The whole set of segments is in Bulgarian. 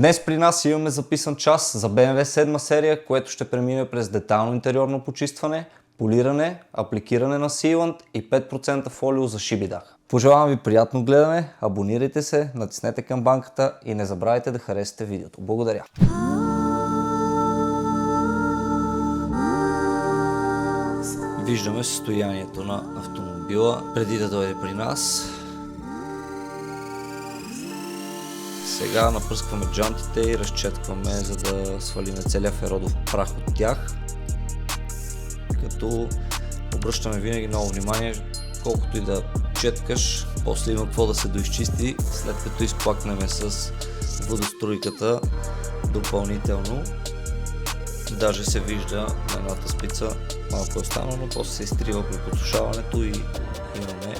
Днес при нас имаме записан час за BMW 7 серия, което ще премине през детайлно интериорно почистване, полиране, апликиране на силант и 5% фолио за шиби дах. Пожелавам ви приятно гледане, абонирайте се, натиснете камбанката и не забравяйте да харесате видеото. Благодаря! Виждаме състоянието на автомобила преди да дойде при нас. Сега напръскваме джантите и разчеткваме, за да свалим целия феродов прах от тях. Като обръщаме винаги много внимание, колкото и да четкаш, после има какво да се доизчисти, след като изплакнем с водоструйката допълнително. Даже се вижда на едната спица малко е останало, но после се изтрива при подсушаването и имаме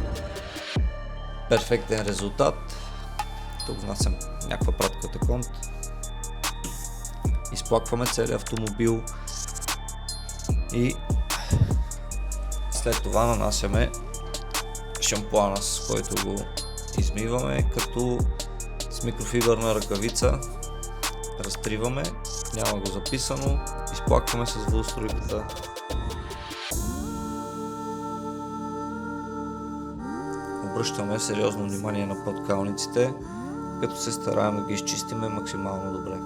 перфектен резултат. Тук внасям някаква пратка теконт. Изплакваме целият автомобил и след това нанасяме шампуана, с който го измиваме, като с микрофибърна ръкавица разтриваме, няма го записано, изплакваме с водоструйката. Обръщаме сериозно внимание на подкалниците, като се стараем да ги изчистиме максимално добре.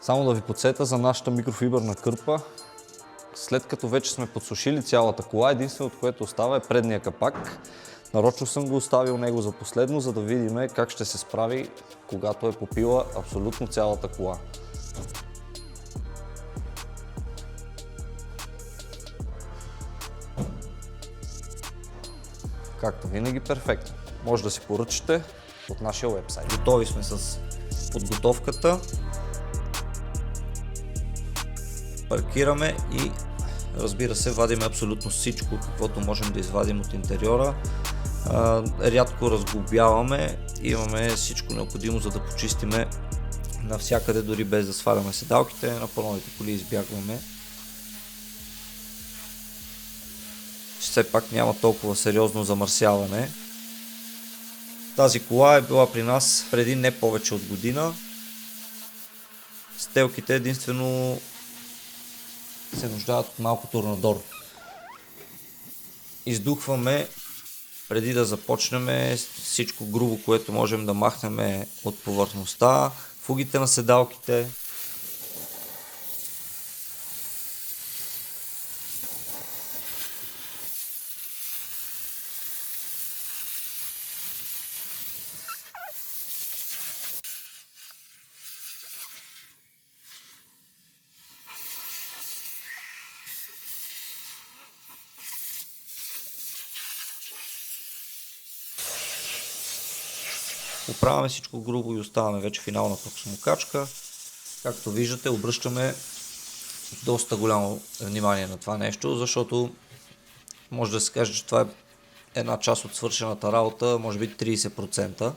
Само да ви подсета за нашата микрофибърна кърпа. След като вече сме подсушили цялата кола, единственото, което остава е предния капак. Нарочно съм го оставил него за последно, за да видим как ще се справи, когато е попила абсолютно цялата кола. Както винаги, перфектно. Може да си поръчате от нашия уебсайт. Готови сме с подготовката. Паркираме и, разбира се, вадим абсолютно всичко, каквото можем да извадим от интериора. Рядко разглобяваме, имаме всичко необходимо, за да почистиме навсякъде, дори без да сваляме седалките. На по-новите коли избягваме. Все пак няма толкова сериозно замърсяване. Тази кола е била при нас преди не повече от година. Стелките единствено се нуждаят от малко турнадор. Издухваме преди да започнем всичко грубо, което можем да махнем от повърхността, фугите на седалките. Оправяме всичко грубо и оставаме вече финална прахосмокачка. Както виждате, обръщаме доста голямо внимание на това нещо, защото може да се каже, че това е една част от свършената работа, може би 30%.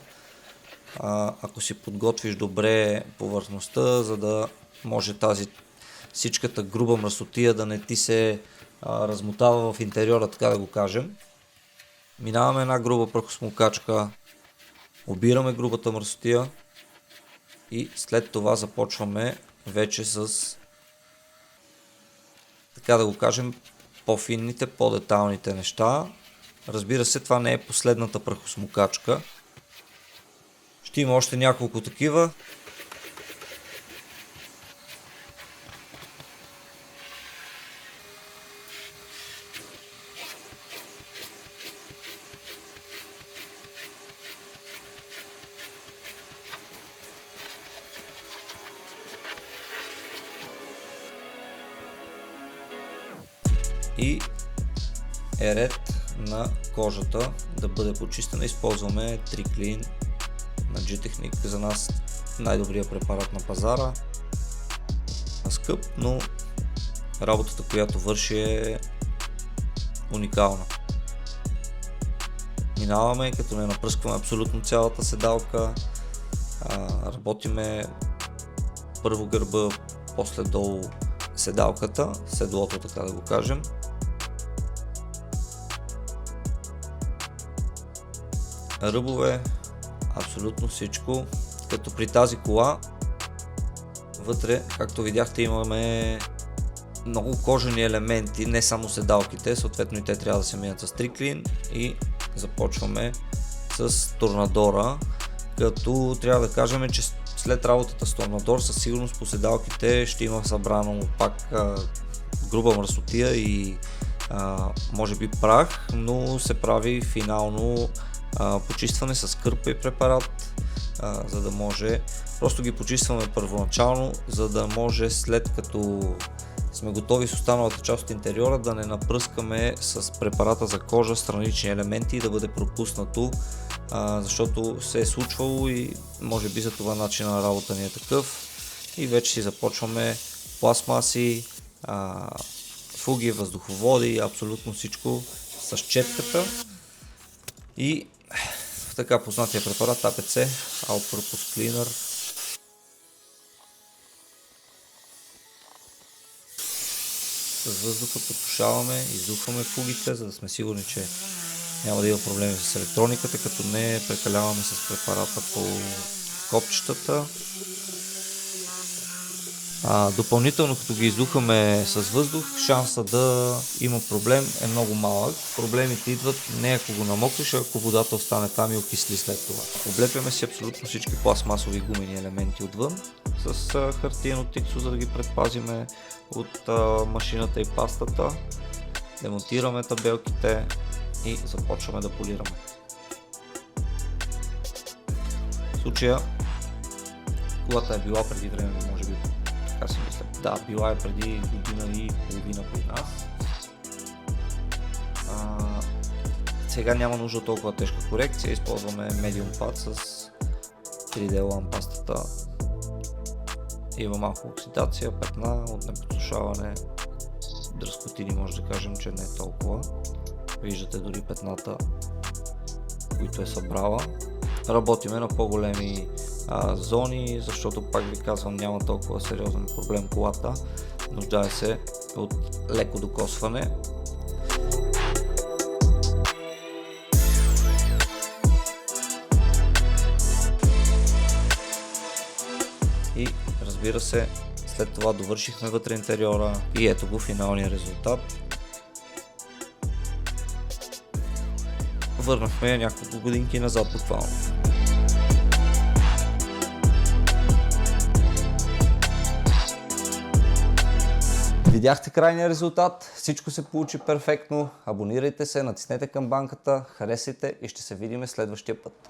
Ако си подготвиш добре повърхността, за да може тази всичката груба мръсотия да не ти се размотава в интериора, така да го кажем. Минаваме една груба прахосмокачка, обираме грубата мръсотия и след това започваме вече с, така да го кажем, по-финните, по-детайлните неща. Разбира се, това не е последната прахосмокачка. Ще има още няколко такива. И е ред на кожата да бъде почистена. Използваме Tri-Clean на G-Technique. За нас най-добрият препарат на пазара. Скъп, но работата, която върши, е уникална. Минаваме, като не напръскваме абсолютно цялата седалка. Работиме първо гърба, после долу седалката, седлото, така да го кажем. Ръбове, абсолютно всичко. Като при тази кола, вътре, както видяхте, имаме много кожени елементи, не само седалките, съответно и те трябва да се минат с триклин и започваме с торнадора, като трябва да кажем, че след работата с торнадор със сигурност по седалките ще има събрано пак груба мръсотия и може би прах, но се прави финално почистване с кърпа и препарат, за да може, просто ги почистваме първоначално, за да може след като сме готови с останалата част от интериора да не напръскаме с препарата за кожа странични елементи и да бъде пропуснато, защото се е случвало и може би за това начин на работа ни е такъв. И вече си започваме пластмаси, фуги, въздуховоди, абсолютно всичко с четката и в така познатия препарат APC All Purpose Cleaner. С въздуха потушаваме, издухваме фугите, за да сме сигурни, че няма да има проблеми с електрониката, като не прекаляваме с препарата по копчетата. Допълнително, като ги издухаме с въздух, шанса да има проблем е много малък. Проблемите идват не ако го намокриш, а ако водата остане там и окисли след това. Облепяме си абсолютно всички пластмасови гумени елементи отвън с хартиено тиксо, за да ги предпазиме от машината и пастата. Демонтираме табелките и започваме да полираме. В случая колата е била преди време, може би така си мисля. Да, била е преди година и половина при нас. Сега няма нужда от толкова тежка корекция, използваме Medium Pad с 3D лампастата. Има малко оксидация, петна от неподсушаване, дръскотини може да кажем, че не е толкова. Виждате дори петната, които е събрала. Работиме на по-големи зони, защото пак ви казвам, няма толкова сериозен проблем колата. Нуждае се от леко докосване. И разбира се, след това довършихме вътре интериора и ето го финалния резултат. Върнахме няколко годинки назад буквално. Видяхте крайния резултат, всичко се получи перфектно. Абонирайте се, натиснете камбанката, харесайте и ще се видим следващия път.